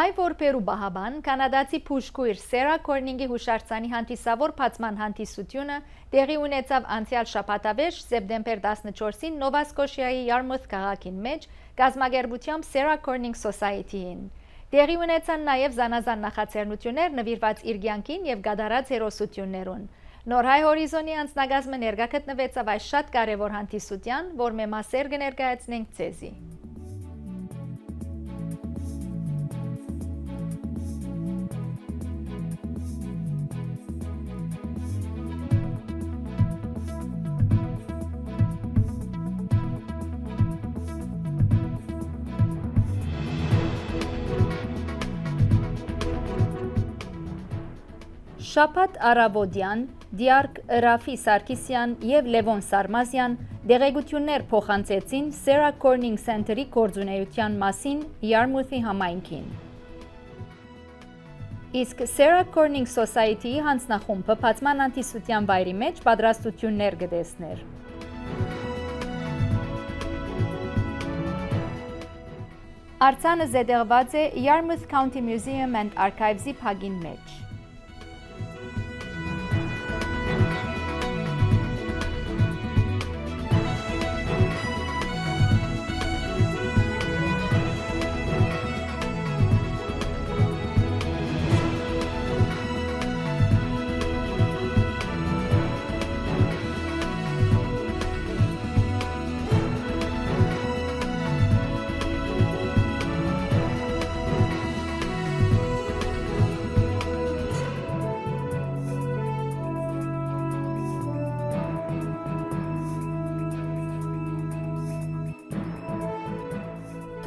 հայ որբերու բահաբան կանադացի փուշկույր Սերա Քորնինգի հուշարձանի հանդիսավոր բացման հանդիսությունը տեղի ունեցավ անցյալ շաբաթավեշ սեպտեմբեր 14-ին Նովա Սկոշիայի Յարմութ քաղաքին մեջ գազագերբությամբ Սերա Քորնինգ Սոսայեթիին։ Տեղի ունեցան նաև զանազան նախաձեռնություններ նվիրված իր կյանքին եւ գդարած հերոսություններուն։ Նոր հայ հորիզոնի անձնագազմը ներկա գտնվեցավ այս շատ կարևոր հանդիսության, որ մե մասեր կներկայացնենք ցեզի։ Շաբաթ առավոտյան Դիարկ Ռաֆի Սարգսյան եւ Լևոն Սարմազյան դեղեցություններ փոխանցեցին Սերա Քորնինգ Սենթերի գործունեության մասին Յարմութի համայնքին։ Իսկ Սերա Քորնինգ Սոսայեթիի հանձնախումբը բացման հանդիսության վայրի մեջ պատրաստություններ կտեսներ։ Արձանը զետեղված է Yarmouth County Museum and Archives-ի փագին մեջ։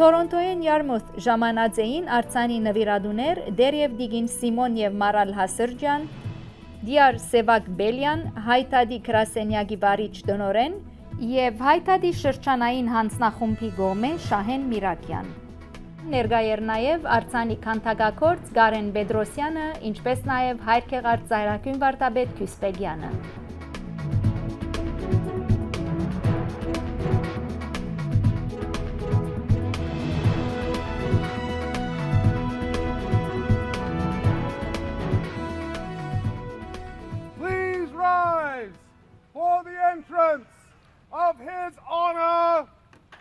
Թորոնտոյեն Յարմութ ժամանածեին արձանի նվիրադուներ դերև դիգին Սիմոն եւ Մարալ Հասրջյան, Դիար Սևակ Բելյան, Հայտադի Կրասենյակի վարիչ տնօրեն եւ Հայտադի շրջանային հանձնախումբի գոմե Շահեն Միրակյան։ Ներկա էր նաեւ արձանի քանդակագործ Գարեն Բեդրոսյանը, ինչպես նաեւ հայրքեղարց ծայրակյուն վարդապետ Քյուսպեգյանը։ For the entrance of His Honor,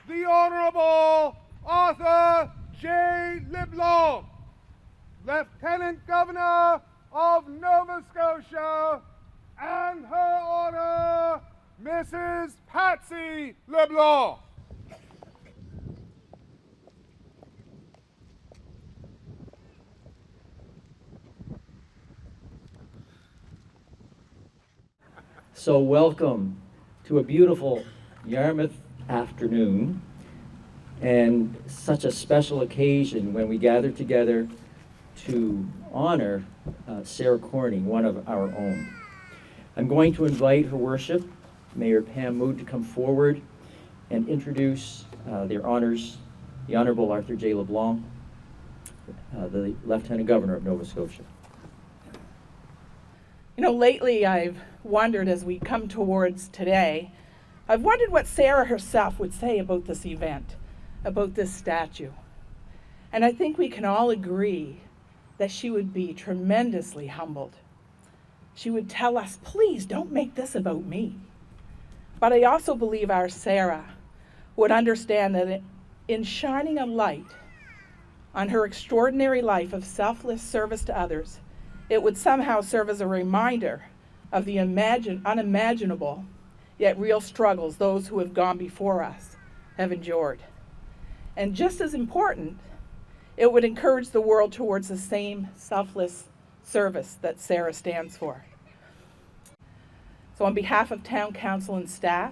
the Honorable Arthur J. Liblaw, Lieutenant Governor of Nova Scotia, and Her Honor, Mrs. Patsy Liblaw. So welcome to a beautiful Yarmouth afternoon and such a special occasion when we gather together to honor Sarah Corning, one of our own. I'm going to invite Her Worship, Mayor Pam Mood, to come forward and introduce their honors, the Honorable Arthur J. LeBlanc, the Lieutenant Governor of Nova Scotia. You know, lately I've wondered as we come towards today, I've wondered what Sarah herself would say about this event, about this statue. And I think we can all agree that she would be tremendously humbled. She would tell us, please don't make this about me. But I also believe our Sarah would understand that in shining a light on her extraordinary life of selfless service to others, it would somehow serve as a reminder of the unimaginable yet real struggles those who have gone before us have endured. And just as important, it would encourage the world towards the same selfless service that Sarah stands for. So on behalf of Town Council and staff,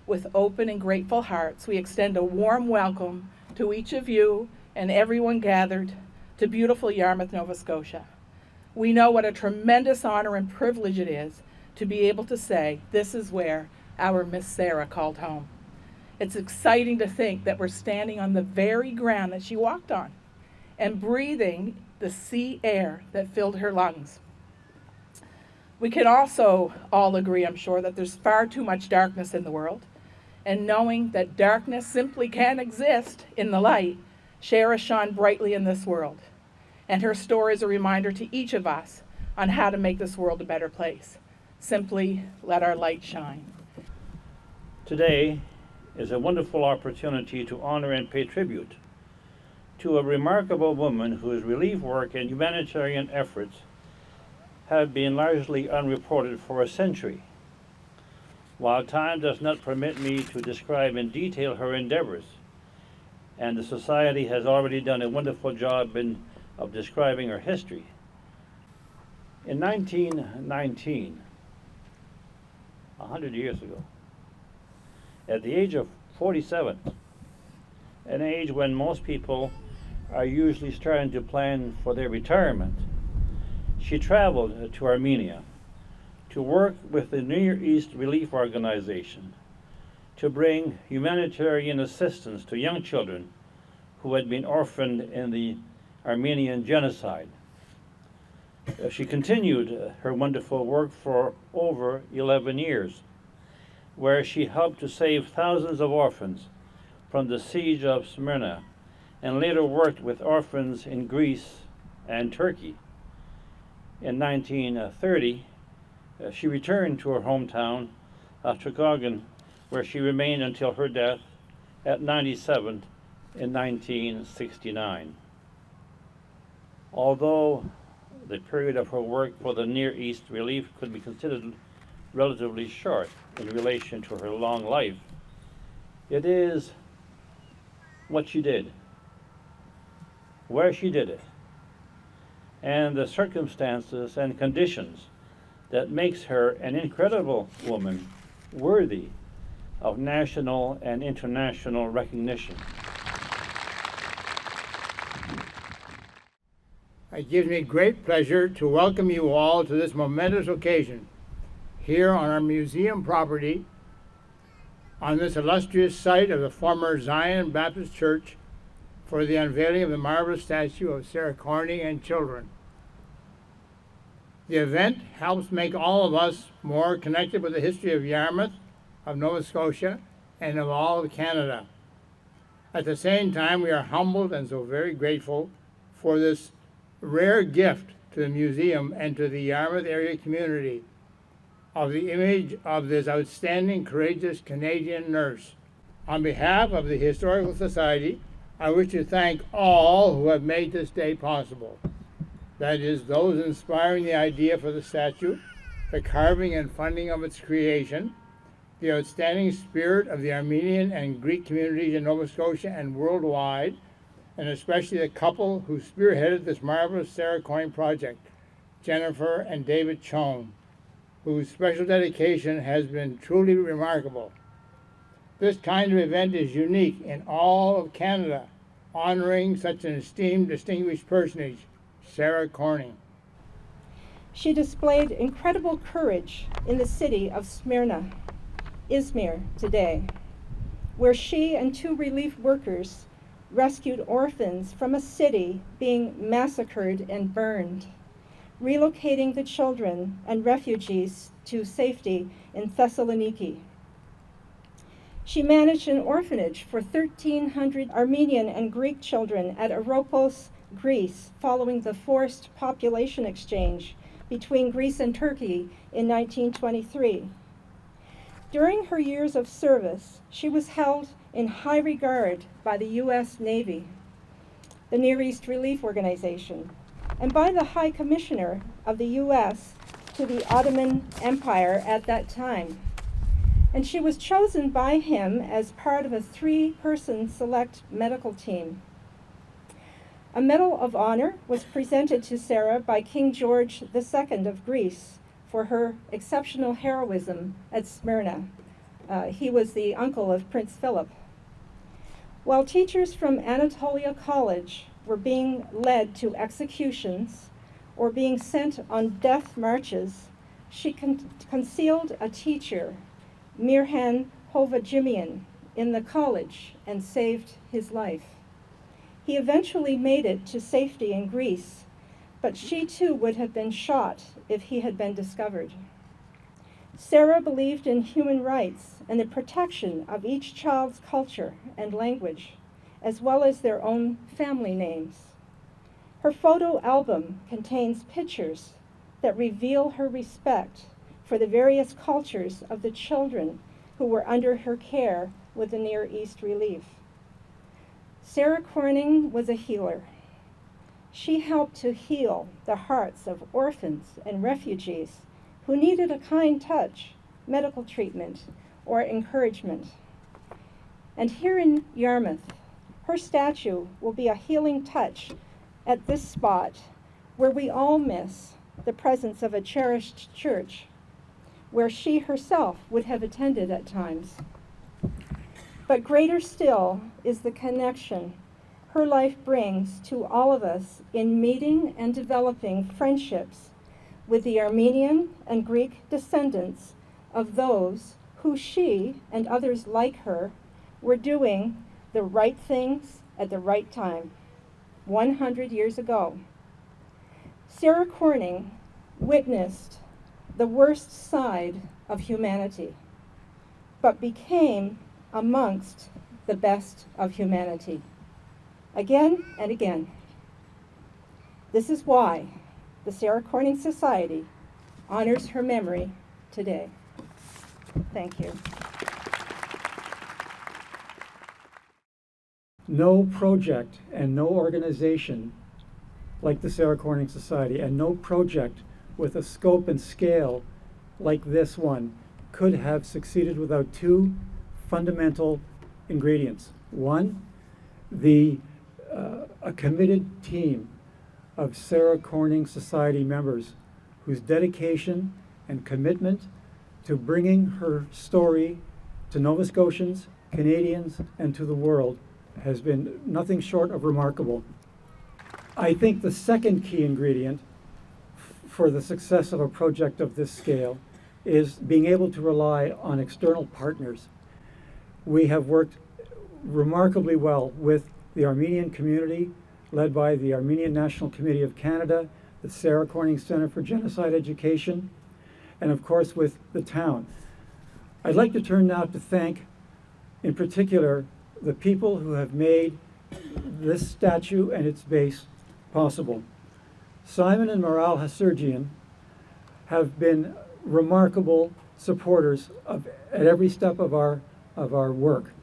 with open and grateful hearts, we extend a warm welcome to each of you and everyone gathered to beautiful Yarmouth, Nova Scotia. We know what a tremendous honor and privilege it is to be able to say, this is where our Miss Sarah called home. It's exciting to think that we're standing on the very ground that she walked on and breathing the sea air that filled her lungs. We can also all agree, I'm sure, that there's far too much darkness in the world, and knowing that darkness simply can't exist in the light, Sarah shone brightly in this world. And her story is a reminder to each of us on how to make this world a better place. Simply let our light shine. Today is a wonderful opportunity to honor and pay tribute to a remarkable woman whose relief work and humanitarian efforts have been largely unreported for a century. While time does not permit me to describe in detail her endeavors, and the Society has already done a wonderful job of describing her history, in 1919, 100 years ago, at the age of 47, an age when most people are usually starting to plan for their retirement, she traveled to Armenia to work with the Near East Relief Organization to bring humanitarian assistance to young children who had been orphaned in the Armenian genocide. She continued her wonderful work for over 11 years, where she helped to save thousands of orphans from the siege of Smyrna, and later worked with orphans in Greece and Turkey. In 1930, she returned to her hometown of Chicago, where she remained until her death at 97 in 1969. Although the period of her work for the Near East Relief could be considered relatively short in relation to her long life, it is what she did, where she did it, and the circumstances and conditions that makes her an incredible woman worthy of national and international recognition. It gives me great pleasure to welcome you all to this momentous occasion here on our museum property on this illustrious site of the former Zion Baptist Church for the unveiling of the marvelous statue of Sarah Corning and children. The event helps make all of us more connected with the history of Yarmouth, of Nova Scotia, and of all of Canada. At the same time, we are humbled and so very grateful for this rare gift to the museum and to the Yarmouth area community of the image of this outstanding, courageous Canadian nurse. On behalf of the Historical Society, I wish to thank all who have made this day possible. That is, those inspiring the idea for the statue, the carving and funding of its creation, the outstanding spirit of the Armenian and Greek communities in Nova Scotia and worldwide, and especially the couple who spearheaded this marvelous Sarah Corning project, Jennifer and David Chone, whose special dedication has been truly remarkable. This kind of event is unique in all of Canada, honoring such an esteemed, distinguished personage, Sarah Corning. She displayed incredible courage in the city of Smyrna, Izmir today, where she and 2 relief workers rescued orphans from a city being massacred and burned, relocating the children and refugees to safety in Thessaloniki. She managed an orphanage for 1,300 Armenian and Greek children at Aropos, Greece, following the forced population exchange between Greece and Turkey in 1923. During her years of service, she was held in high regard by the U.S. Navy, the Near East Relief Organization, and by the High Commissioner of the U.S. to the Ottoman Empire at that time. And she was chosen by him as part of a 3-person select medical team. A Medal of Honor was presented to Sarah by King George II of Greece for her exceptional heroism at Smyrna. He was the uncle of Prince Philip. While teachers from Anatolia College were being led to executions or being sent on death marches, she concealed a teacher, Mirhan Hovajimian, in the college and saved his life. He eventually made it to safety in Greece, but she too would have been shot if he had been discovered. Sarah believed in human rights and the protection of each child's culture and language, as well as their own family names. Her photo album contains pictures that reveal her respect for the various cultures of the children who were under her care with the Near East Relief. Sarah Corning was a healer. She helped to heal the hearts of orphans and refugees who needed a kind touch, medical treatment, or encouragement. And here in Yarmouth, her statue will be a healing touch at this spot where we all miss the presence of a cherished church, where she herself would have attended at times. But greater still is the connection her life brings to all of us in meeting and developing friendships with the Armenian and Greek descendants of those who she and others like her were doing the right things at the right time 100 years ago. Sarah Corning witnessed the worst side of humanity, but became amongst the best of humanity, again and again. This is why the Sarah Corning Society honors her memory today. Thank you. No project and no organization like the Sarah Corning Society, and no project with a scope and scale like this one could have succeeded without two fundamental ingredients. One, a committed team of Sarah Corning Society members whose dedication and commitment to bringing her story to Nova Scotians, Canadians, and to the world has been nothing short of remarkable. I think the second key ingredient for the success of a project of this scale is being able to rely on external partners. We have worked remarkably well with the Armenian community, led by the Armenian National Committee of Canada, the Sarah Corning Center for Genocide Education, and of course with the town. I'd like to turn now to thank, in particular, the people who have made this statue and its base possible. Simon and Maral Hasurgian have been remarkable supporters at every step of our work.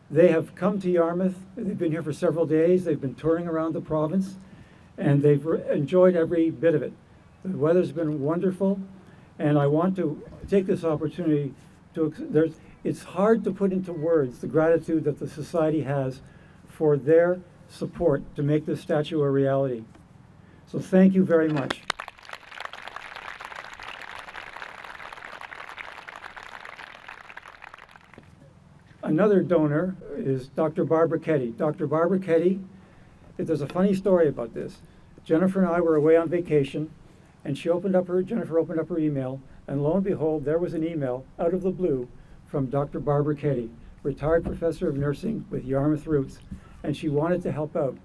They have come to Yarmouth. They've been here for several days. They've been touring around the province, and they've enjoyed every bit of it. The weather's been wonderful, and I want to take this opportunity to, it's hard to put into words the gratitude that the Society has for their support to make this statue a reality. So thank you very much. Another donor is Dr. Barbara Ketty. Dr. Barbara Ketty, there's a funny story about this. Jennifer and I were away on vacation, and Jennifer opened up her email, and lo and behold, there was an email out of the blue from Dr. Barbara Ketty, retired professor of nursing with Yarmouth roots, and she wanted to help out.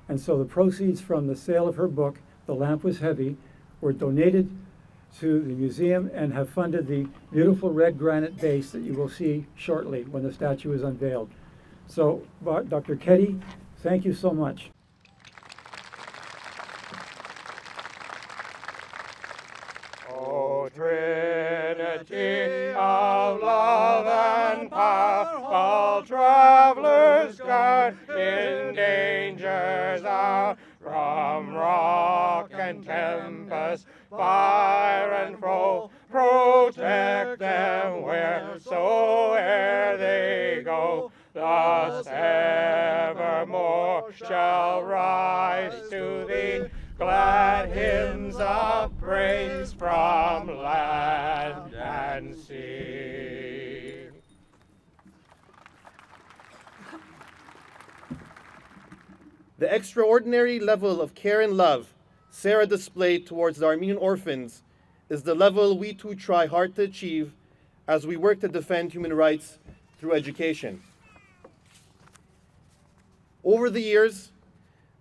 And so the proceeds from the sale of her book, The Lamp Was Heavy, were donated to the museum and have funded the beautiful red granite base that you will see shortly when the statue is unveiled. So, Dr. Ketty, thank you so much. O Trinity of love and power, all travelers guide in dangers out, from rock and tempest, fire and foe, protect them wheresoe'er they go. Thus evermore shall rise to thee glad hymns of praise from land and sea. The extraordinary level of care and love Sarah displayed towards the Armenian orphans is the level we too try hard to achieve as we work to defend human rights through education. Over the years,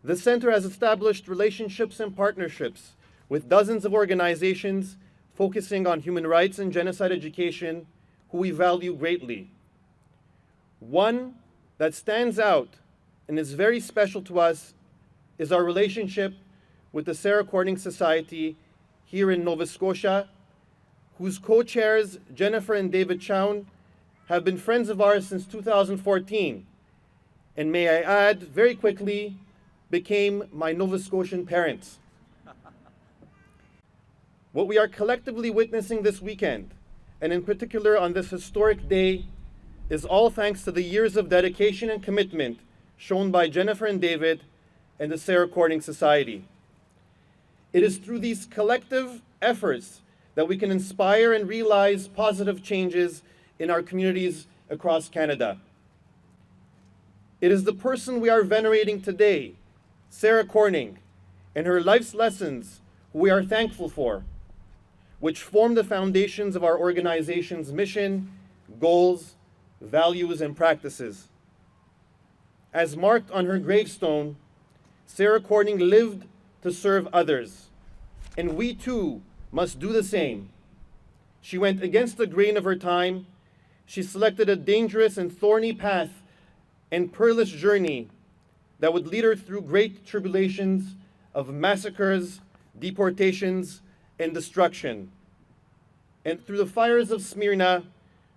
the Center has established relationships and partnerships with dozens of organizations focusing on human rights and genocide education who we value greatly. One that stands out and is very special to us is our relationship with the Sarah Corning Society here in Nova Scotia, whose co-chairs, Jennifer and David Chown, have been friends of ours since 2014, and may I add, very quickly, became my Nova Scotian parents. What we are collectively witnessing this weekend, and in particular on this historic day, is all thanks to the years of dedication and commitment shown by Jennifer and David and the Sarah Corning Society. It is through these collective efforts that we can inspire and realize positive changes in our communities across Canada. It is the person we are venerating today, Sarah Corning, and her life's lessons, who we are thankful for, which form the foundations of our organization's mission, goals, values, and practices. As marked on her gravestone, Sarah Corning lived to serve others, and we too must do the same. She went against the grain of her time. She selected a dangerous and thorny path and perilous journey that would lead her through great tribulations of massacres, deportations, and destruction. And through the fires of Smyrna,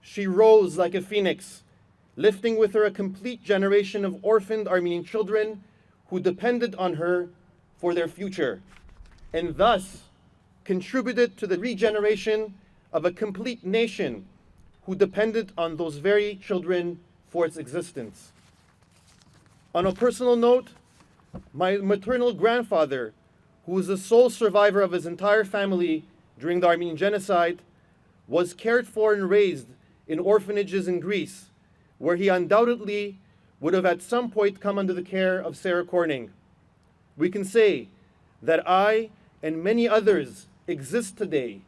she rose like a phoenix, lifting with her a complete generation of orphaned Armenian children who depended on her for their future, and thus contributed to the regeneration of a complete nation who depended on those very children for its existence. On a personal note, my maternal grandfather, who was the sole survivor of his entire family during the Armenian genocide, was cared for and raised in orphanages in Greece, where he undoubtedly would have at some point come under the care of Sarah Corning. We can say that I and many others exist today,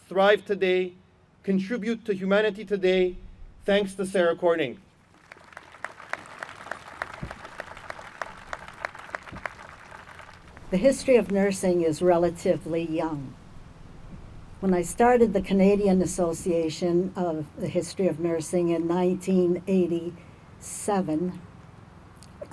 thrive today, contribute to humanity today, thanks to Sarah Corning. The history of nursing is relatively young. When I started the Canadian Association of the History of Nursing in 1987,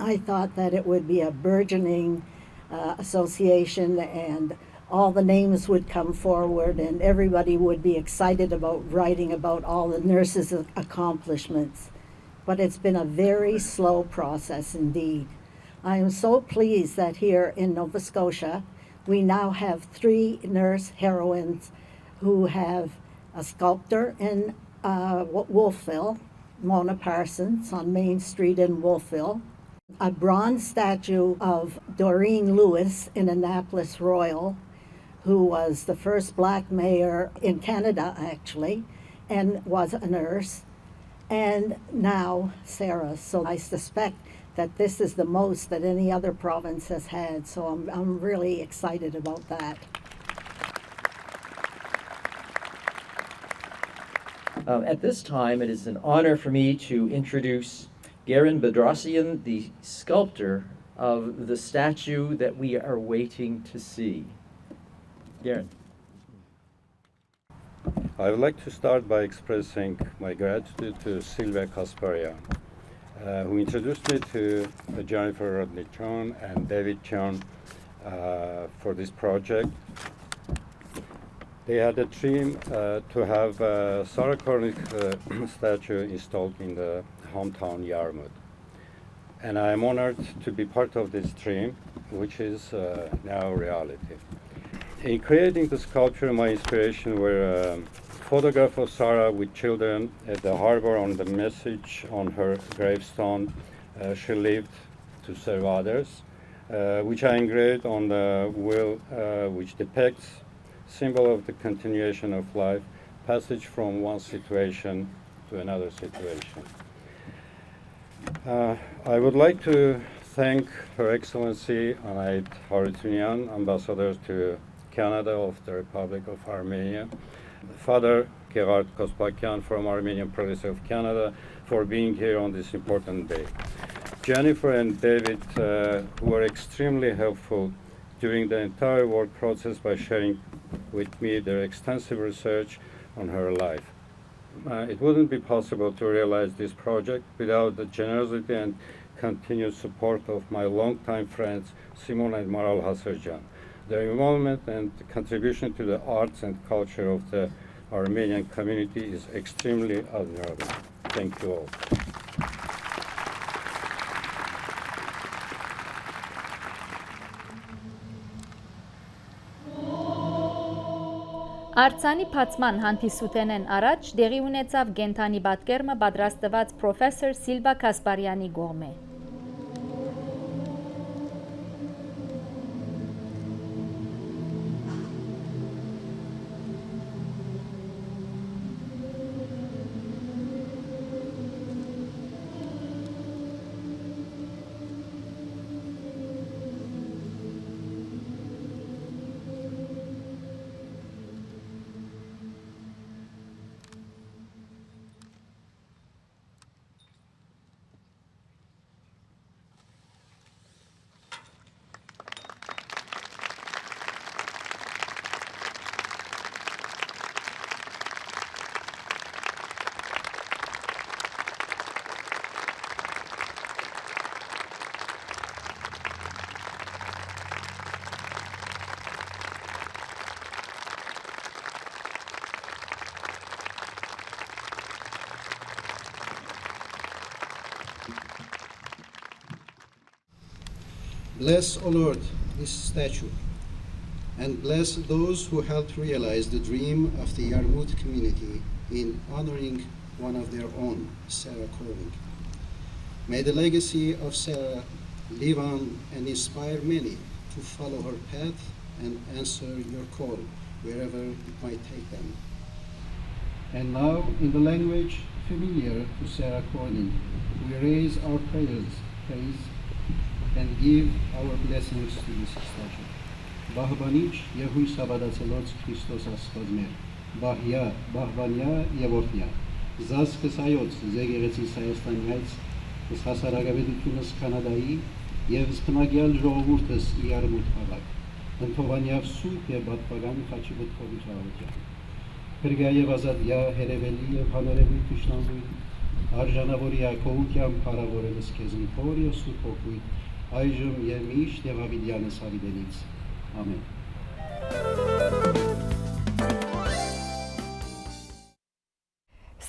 I thought that it would be a burgeoning association and all the names would come forward and everybody would be excited about writing about all the nurses' accomplishments. But it's been a very slow process indeed. I am so pleased that here in Nova Scotia, we now have 3 nurse heroines who have a sculptor in Wolfville, Mona Parsons on Main Street in Wolfville, a bronze statue of Doreen Lewis in Annapolis Royal, who was the first black mayor in Canada, actually, and was a nurse, and now Sarah. So I suspect that this is the most that any other province has had, so I'm really excited about that. At this time, it is an honor for me to introduce Garen Bedrassian, the sculptor of the statue that we are waiting to see. Garen. I would like to start by expressing my gratitude to Sylvia Kasparian, who introduced me to Jennifer Rodney-Chown and David Chown for this project. They had a dream to have a Sarah Corning statue installed in the hometown Yarmouth. And I am honored to be part of this dream, which is now reality. In creating the sculpture, my inspiration were a photograph of Sarah with children at the harbor on the message on her gravestone, she lived to serve others, which I engraved on the wheel, which depicts symbol of the continuation of life, passage from one situation to another situation. I would like to thank Her Excellency Anait Harutyunyan, Ambassador to Canada of the Republic of Armenia, Father Gerard Kospakyan from Armenian Province of Canada for being here on this important day. Jennifer and David were extremely helpful during the entire work process by sharing with me their extensive research on her life. It wouldn't be possible to realize this project without the generosity and continued support of my longtime friends Simon and Maral Hasserjan. Their involvement and contribution to the arts and culture of the Armenian community is extremely admirable. Thank you all. Արձանի փացման հանդիսութենեն առաջ դեղի ունեցավ գենթանի պատկերմը պատրաստված պրոֆեսոր Սիլվա Կասպարյանի գողմե։ Bless, O Lord, this statue, and bless those who helped realize the dream of the Yarmut community in honoring one of their own, Sarah Corning. May the legacy of Sarah live on and inspire many to follow her path and answer your call wherever it might take them. And now, in the language familiar to Sarah Corning, we raise our praise and give our blessings to this statue. Բահբանիչ եւ հույս հավատացելոց Քրիստոս Աստված մեր, բահյա, բահբանյա եւ օրհնյա, զասկս հայոց, զեգերեցիս Հայաստանյայց, հասարակավետությունս Կանադայի եւ սփնագյալ ժողովուրդս Իարմուտ քաղաք, ընթովանյավ սուրբ եւ բատվական խաչի բտքովի խաղաղության։ Փրկա եւ ազատյա, հերևելի եւ հանրևի տիշնամույն, արժանավոր Յակովության փառավորելս քեզ ընթոր եւ սուրբ օգույտ, այժմ եւ միշտ եւ ավիդյանս ավիդենից։ Ամեն։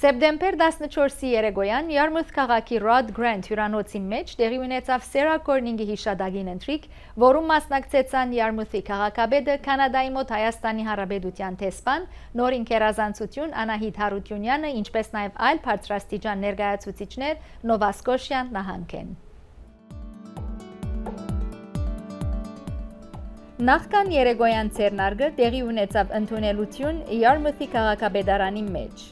Սեպտեմբեր 14-ի երեկոյան Yarmouth քաղաքի Rod Grant հյուրանոցի մեջ տեղի ունեցավ Sarah Corning-ի հիշադակին ընթրիք, որում մասնակցեցան Yarmouth-ի քաղաքապետը, Կանադայի մոտ Հայաստանի Հանրապետության տեսփան, նոր ինքերազանցություն Անահիտ Հարությունյանը, ինչպես նաև այլ բարձրաստիճան ներկայացուցիչներ Նովա Սկոշյան նահանգեն։ Նախքան երեկոյան ցերնարգը տեղի ունեցավ ընդունելություն Yarmouth-ի քաղաքապետարանի մեջ։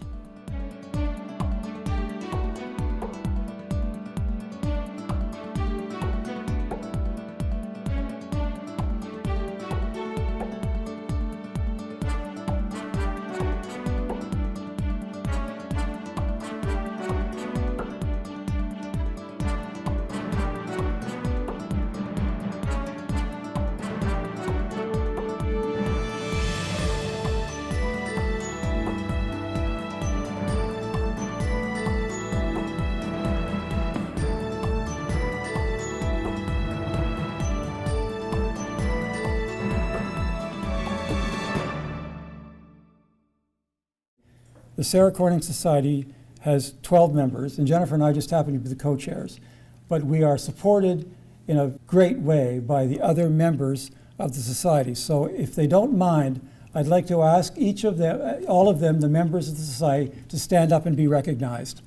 The Sarah Corning Society has 12 members, and Jennifer and I just happen to be the co-chairs. But we are supported in a great way by the other members of the society. So if they don't mind, I'd like to ask each of them, all of them, the members of the society, to stand up and be recognized.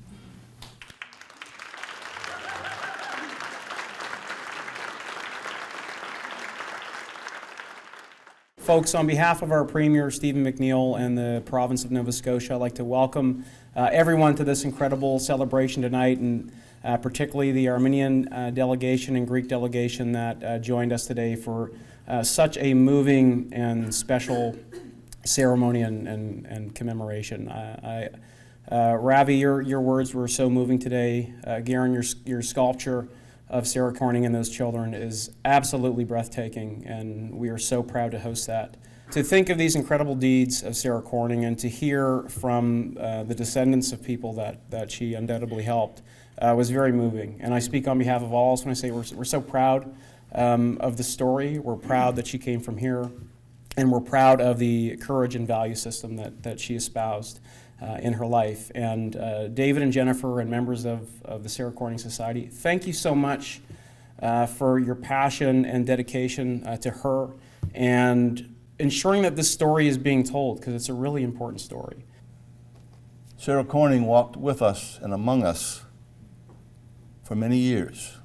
Folks, on behalf of our Premier, Stephen McNeil, and the province of Nova Scotia, I'd like to welcome everyone to this incredible celebration tonight, and particularly the Armenian delegation and Greek delegation that joined us today for such a moving and special ceremony and commemoration. Ravi, your words were so moving today. Garen, your sculpture of Sarah Corning and those children is absolutely breathtaking, and we are so proud to host that. to think of these incredible deeds of Sarah Corning and to hear from the descendants of people that she undoubtedly helped was very moving. And I speak on behalf of all when I say we're so proud of the story. We're proud that she came from here, and we're proud of the courage and value system that she espoused in her life. And David and Jennifer and members of the Sarah Corning Society, thank you so much for your passion and dedication to her and ensuring that this story is being told, because it's a really important story. Sarah Corning walked with us and among us for many years,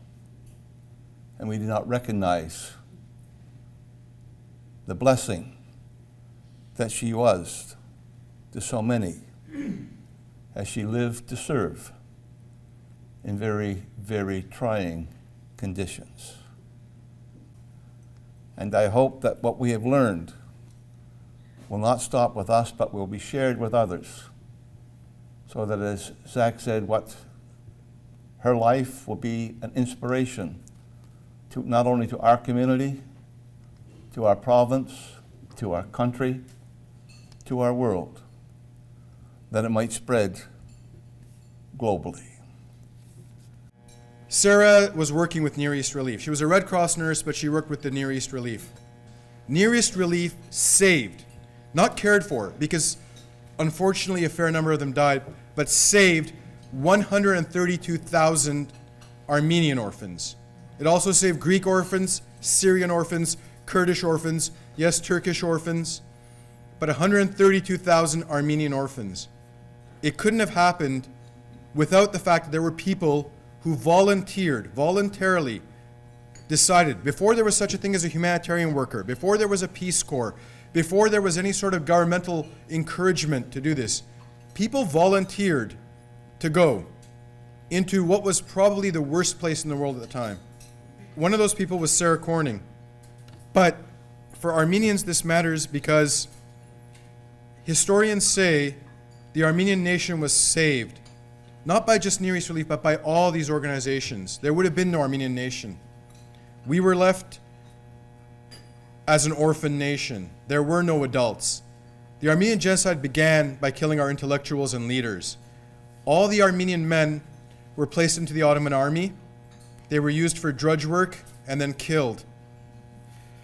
and we did not recognize the blessing that she was to so many as she lived to serve in very, very trying conditions. And I hope that what we have learned will not stop with us, but will be shared with others, so that, as Zach said, what her life will be an inspiration to not only to our community, to our province, to our country, to our world, that it might spread globally. Sarah was working with Near East Relief. She was a Red Cross nurse, but she worked with the Near East Relief. Near East Relief saved, not cared for, because unfortunately a fair number of them died, but saved 132,000 Armenian orphans. It also saved Greek orphans, Syrian orphans, Kurdish orphans, yes, Turkish orphans, but 132,000 Armenian orphans. It couldn't have happened without the fact that there were people who voluntarily decided, before there was such a thing as a humanitarian worker, before there was a Peace Corps, before there was any sort of governmental encouragement to do this, people volunteered to go into what was probably the worst place in the world at the time. One of those people was Sarah Corning. But for Armenians, this matters because historians say the Armenian nation was saved, not by just Near East Relief, but by all these organizations. There would have been no Armenian nation. We were left as an orphan nation. There were no adults. The Armenian genocide began by killing our intellectuals and leaders. All the Armenian men were placed into the Ottoman army. They were used for drudge work and then killed.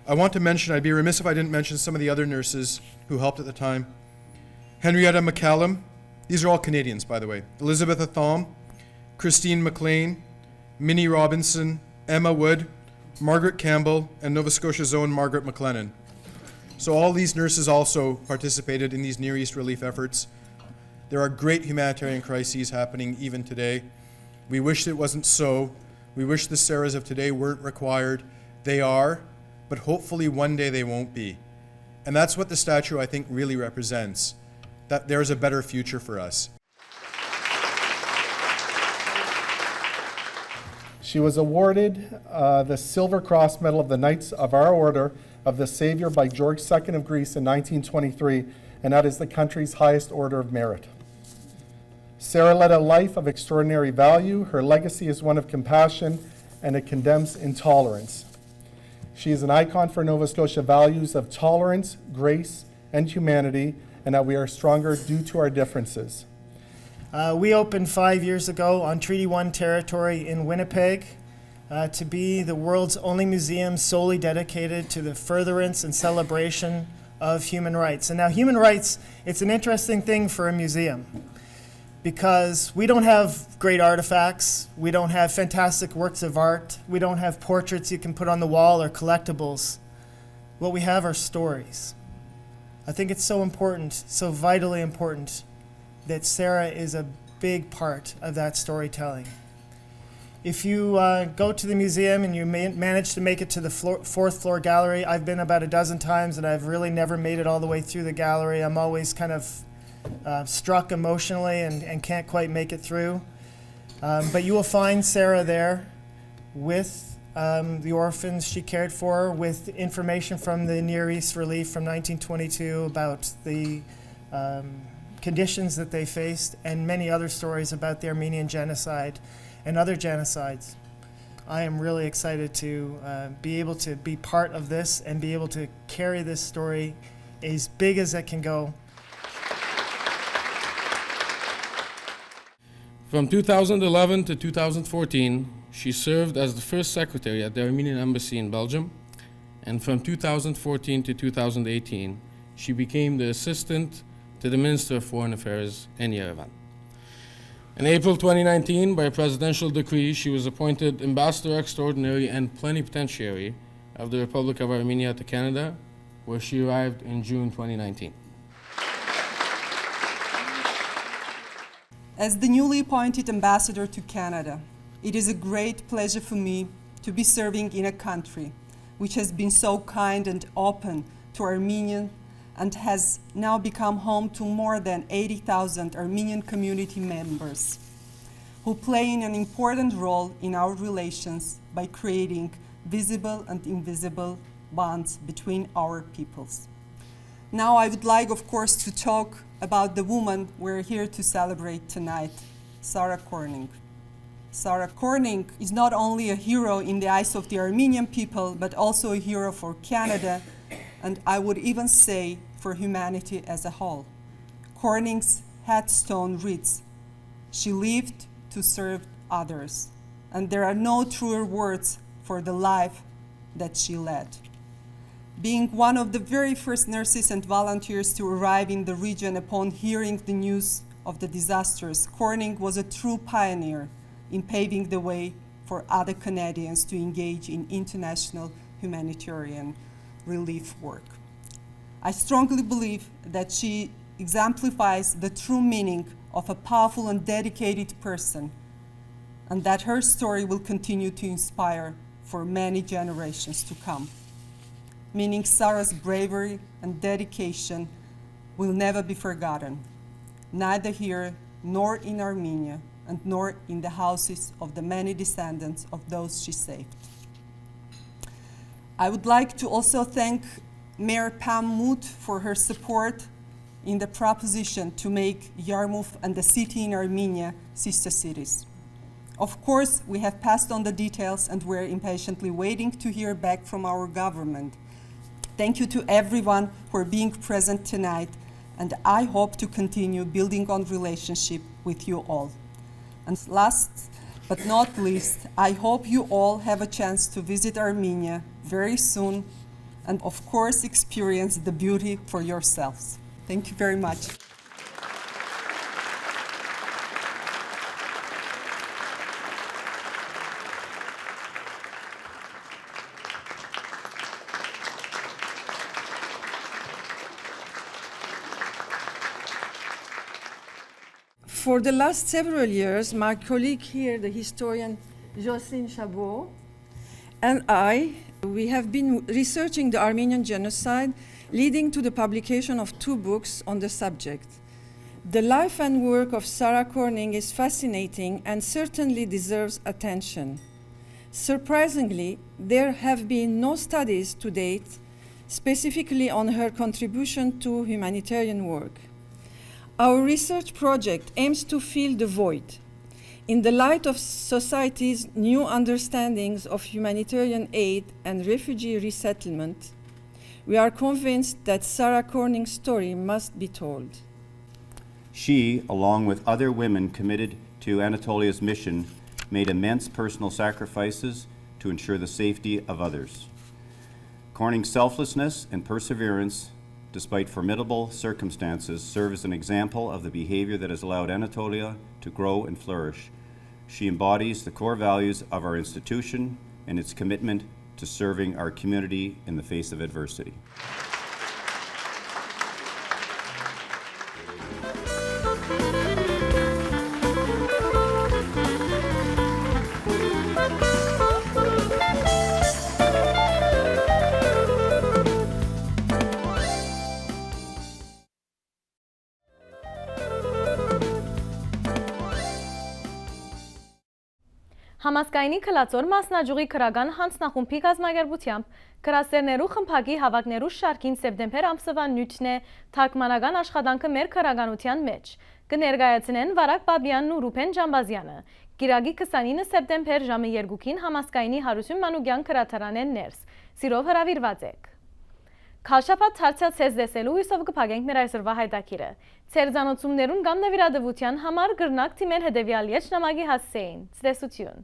I want to mention, I'd be remiss if I didn't mention some of the other nurses who helped at the time. Henrietta McCallum, these are all Canadians, by the way. Elizabeth Athom, Christine McLean, Minnie Robinson, Emma Wood, Margaret Campbell, and Nova Scotia's own Margaret McLennan. So all these nurses also participated in these Near East relief efforts. There are great humanitarian crises happening even today. We wish it wasn't so. We wish the Sarahs of today weren't required. They are, but hopefully one day they won't be. And that's what the statue, I think, really represents, that there's a better future for us. She was awarded the Silver Cross Medal of the Knights of Our Order of the Savior by George II of Greece in 1923, and that is the country's highest order of merit. Sarah led a life of extraordinary value. Her legacy is one of compassion, and it condemns intolerance. She is an icon for Nova Scotia values of tolerance, grace, and humanity, and that we are stronger due to our differences. We opened 5 years ago on Treaty 1 territory in Winnipeg to be the world's only museum solely dedicated to the furtherance and celebration of human rights. And now human rights, it's an interesting thing for a museum because we don't have great artifacts, we don't have fantastic works of art, we don't have portraits you can put on the wall or collectibles. What we have are stories. I think it's so important, so vitally important, that Sarah is a big part of that storytelling. If you go to the museum and you manage to make it to the fourth floor gallery, I've been about a dozen times and I've really never made it all the way through the gallery. I'm always kind of struck emotionally and can't quite make it through. But you will find Sarah there with the orphans she cared for, with information from the Near East Relief from 1922 about the conditions that they faced, and many other stories about the Armenian genocide and other genocides. I am really excited to be able to be part of this and be able to carry this story as big as it can go. From 2011 to 2014, she served as the first secretary at the Armenian Embassy in Belgium, and from 2014 to 2018, she became the assistant to the Minister of Foreign Affairs in Yerevan. In April 2019, by a presidential decree, she was appointed Ambassador Extraordinary and Plenipotentiary of the Republic of Armenia to Canada, where she arrived in June 2019. As the newly appointed ambassador to Canada, it is a great pleasure for me to be serving in a country which has been so kind and open to Armenian and has now become home to more than 80,000 Armenian community members who play an important role in our relations by creating visible and invisible bonds between our peoples. Now I would like, of course, to talk about the woman we're here to celebrate tonight, Sarah Corning. Sarah Corning is not only a hero in the eyes of the Armenian people, but also a hero for Canada, and I would even say for humanity as a whole. Corning's headstone reads, "She lived to serve others," and there are no truer words for the life that she led. Being one of the very first nurses and volunteers to arrive in the region upon hearing the news of the disasters, Corning was a true pioneer in paving the way for other Canadians to engage in international humanitarian relief work. I strongly believe that she exemplifies the true meaning of a powerful and dedicated person, and that her story will continue to inspire for many generations to come. Meaning Sarah's bravery and dedication will never be forgotten, neither here nor in Armenia, and nor in the houses of the many descendants of those she saved. I would like to also thank Mayor Pam Moot for her support in the proposition to make Yarmouk and the city in Armenia sister cities. Of course, we have passed on the details and we're impatiently waiting to hear back from our government. Thank you to everyone for being present tonight, and I hope to continue building on relationship with you all. And last but not least, I hope you all have a chance to visit Armenia very soon and of course experience the beauty for yourselves. Thank you very much. For the last several years, my colleague here, the historian Jocelyne Chabot, and we have been researching the Armenian genocide, leading to the publication of 2 books on the subject. The life and work of Sarah Corning is fascinating and certainly deserves attention. Surprisingly, there have been no studies to date specifically on her contribution to humanitarian work. Our research project aims to fill the void. In the light of society's new understandings of humanitarian aid and refugee resettlement, we are convinced that Sarah Corning's story must be told. She, along with other women committed to Anatolia's mission, made immense personal sacrifices to ensure the safety of others. Corning's selflessness and perseverance, despite formidable circumstances, serve as an example of the behavior that has allowed Anatolia to grow and flourish. She embodies the core values of our institution and its commitment to serving our community in the face of adversity. Համասկայնի քլացոր մասնաճյուղի քրական հանձնախումբի կազմակերպությամբ քրասերներու խմբակի հավաքներու շարքին սեպտեմբեր ամսվա նյութն է թարգմանական աշխատանքը մեր քրականության մեջ։ Կներկայացնեն Վարակ Բաբյանն ու Ռուփեն Ջամբազյանը։ Կիրակի 29 սեպտեմբեր ժամը 2-ին Համասկայնի Հարություն Մանուկյան քրաթարանեն ներս։ Սիրով հրավիրված եք։ Քալշապատ հարցած ցեզ դեսելու հույսով կփակենք մեր այսօրվա հայտակիրը։ Ձեր ցանոթումներուն կամ նվիրատվության համար գրնակ թիմեր հետևյալ երջնամագի հասցեին։ Ցտեսություն։